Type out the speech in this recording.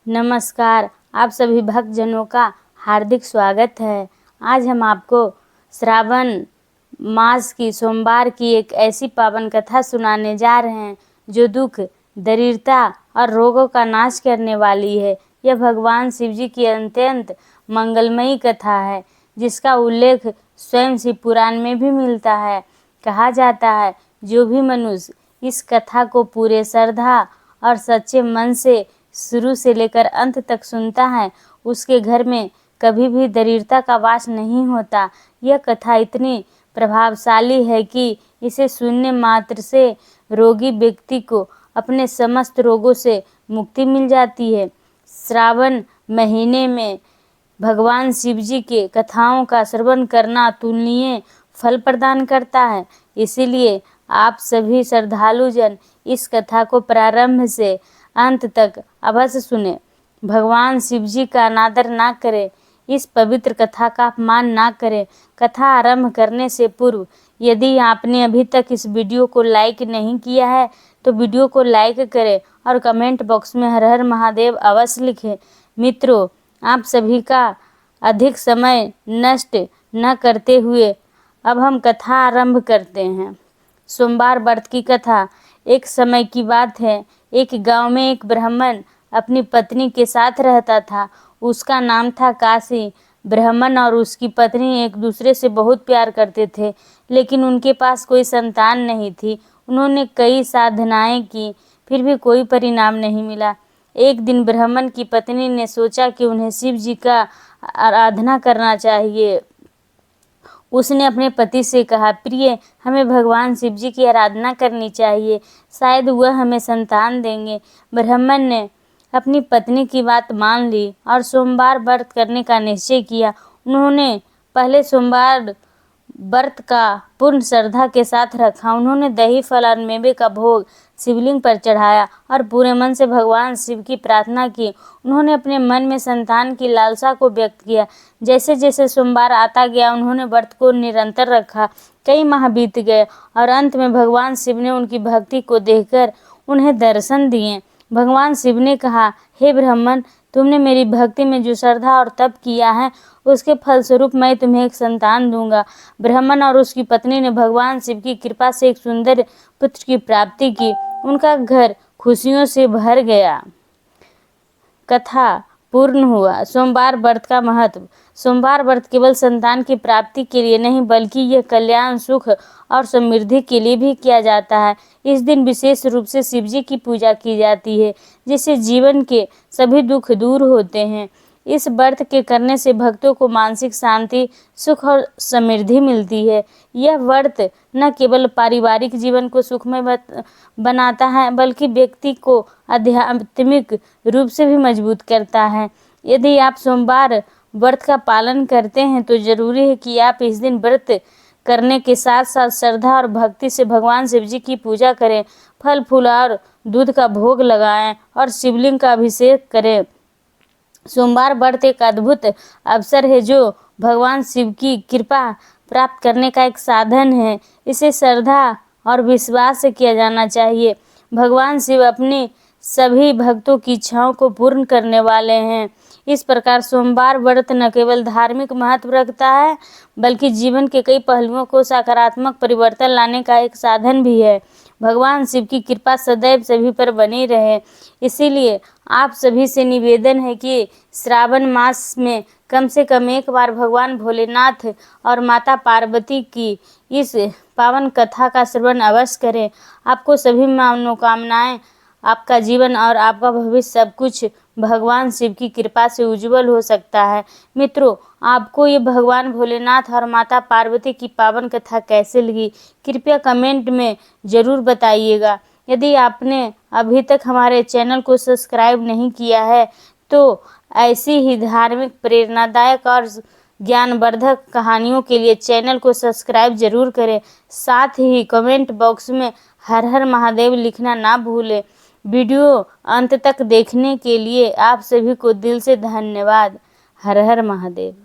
नमस्कार, आप सभी भक्तजनों का हार्दिक स्वागत है। आज हम आपको श्रावण मास की सोमवार की एक ऐसी पावन कथा सुनाने जा रहे हैं जो दुख, दरिद्रता और रोगों का नाश करने वाली है। यह भगवान शिव जी की अत्यंत मंगलमयी कथा है, जिसका उल्लेख स्वयं शिव पुराण में भी मिलता है। कहा जाता है, जो भी मनुष्य इस कथा को पूरे श्रद्धा और सच्चे मन से शुरू से लेकर अंत तक सुनता है, उसके घर में कभी भी दरिद्रता का वास नहीं होता। यह कथा इतनी प्रभावशाली है कि इसे सुनने मात्र से रोगी व्यक्ति को अपने समस्त रोगों से मुक्ति मिल जाती है। श्रावण महीने में भगवान शिव जी के कथाओं का श्रवण करना अतुलनीय फल प्रदान करता है। इसीलिए आप सभी श्रद्धालु जन इस कथा को प्रारंभ से अंत तक अवश्य सुने। भगवान शिव जी का अनादर ना करें, इस पवित्र कथा का अपमान ना करें। कथा आरंभ करने से पूर्व यदि आपने अभी तक इस वीडियो को लाइक नहीं किया है तो वीडियो को लाइक करें और कमेंट बॉक्स में हर हर महादेव अवश्य लिखें। मित्रों, आप सभी का अधिक समय नष्ट न करते हुए अब हम कथा आरंभ करते हैं। सोमवार व्रत की कथा। एक समय की बात है, एक गांव में एक ब्राह्मण अपनी पत्नी के साथ रहता था। उसका नाम था काशी। ब्राह्मण और उसकी पत्नी एक दूसरे से बहुत प्यार करते थे, लेकिन उनके पास कोई संतान नहीं थी। उन्होंने कई साधनाएं की, फिर भी कोई परिणाम नहीं मिला। एक दिन ब्राह्मण की पत्नी ने सोचा कि उन्हें शिव जी का आराधना करना चाहिए। उसने अपने पति से कहा, प्रिय, हमें भगवान शिव जी की आराधना करनी चाहिए, शायद वह हमें संतान देंगे। ब्राह्मण ने अपनी पत्नी की बात मान ली और सोमवार व्रत करने का निश्चय किया। उन्होंने पहले सोमवार व्रत का पूर्ण श्रद्धा के साथ रखा। उन्होंने दही, फल और मेवे का भोग शिवलिंग पर चढ़ाया और पूरे मन से भगवान शिव की प्रार्थना की। उन्होंने अपने मन में संतान की लालसा को व्यक्त किया। जैसे जैसे सोमवार आता गया, उन्होंने व्रत को निरंतर रखा। कई माह बीत गए और अंत में भगवान शिव ने उनकी भक्ति को देखकर उन्हें दर्शन दिए। भगवान शिव ने कहा, हे ब्राह्मण, तुमने मेरी भक्ति में जो श्रद्धा और तप किया है, उसके फलस्वरूप मैं तुम्हें एक संतान दूंगा। ब्राह्मण और उसकी पत्नी ने भगवान शिव की कृपा से एक सुंदर पुत्र की प्राप्ति की। उनका घर खुशियों से भर गया। कथा पूर्ण हुआ। सोमवार व्रत का महत्व। सोमवार व्रत केवल संतान की प्राप्ति के लिए नहीं, बल्कि यह कल्याण, सुख और समृद्धि के लिए भी किया जाता है। इस दिन विशेष रूप से शिव जी की पूजा की जाती है, जिससे जीवन के सभी दुख दूर होते हैं। इस व्रत के करने से भक्तों को मानसिक शांति, सुख और समृद्धि मिलती है। यह व्रत न केवल पारिवारिक जीवन को सुखमय बनाता है, बल्कि व्यक्ति को आध्यात्मिक रूप से भी मजबूत करता है। यदि आप सोमवार व्रत का पालन करते हैं तो जरूरी है कि आप इस दिन व्रत करने के साथ साथ श्रद्धा और भक्ति से भगवान शिव जी की पूजा करें। फल, फूल और दूध का भोग लगाएं और शिवलिंग का अभिषेक करें। सोमवार व्रत एक अद्भुत अवसर है जो भगवान शिव की कृपा प्राप्त करने का एक साधन है। इसे श्रद्धा और विश्वास से किया जाना चाहिए। भगवान शिव अपनी सभी भक्तों की इच्छाओं को पूर्ण करने वाले हैं। इस प्रकार सोमवार व्रत न केवल धार्मिक महत्व रखता है, बल्कि जीवन के कई पहलुओं को सकारात्मक परिवर्तन लाने का एक साधन भी है। भगवान शिव की कृपा सदैव सभी पर बनी रहे। इसीलिए आप सभी से निवेदन है कि श्रावण मास में कम से कम एक बार भगवान भोलेनाथ और माता पार्वती की इस पावन कथा का श्रवण अवश्य करें। आपको सभी मनोकामनाएं, आपका जीवन और आपका भविष्य सब कुछ भगवान शिव की कृपा से उज्जवल हो सकता है। मित्रों, आपको ये भगवान भोलेनाथ और माता पार्वती की पावन कथा कैसे लगी, कृपया कमेंट में ज़रूर बताइएगा। यदि आपने अभी तक हमारे चैनल को सब्सक्राइब नहीं किया है तो ऐसी ही धार्मिक, प्रेरणादायक और ज्ञानवर्धक कहानियों के लिए चैनल को सब्सक्राइब जरूर करें। साथ ही कमेंट बॉक्स में हर हर महादेव लिखना ना भूलें। वीडियो अंत तक देखने के लिए आप सभी को दिल से धन्यवाद। हर हर महादेव।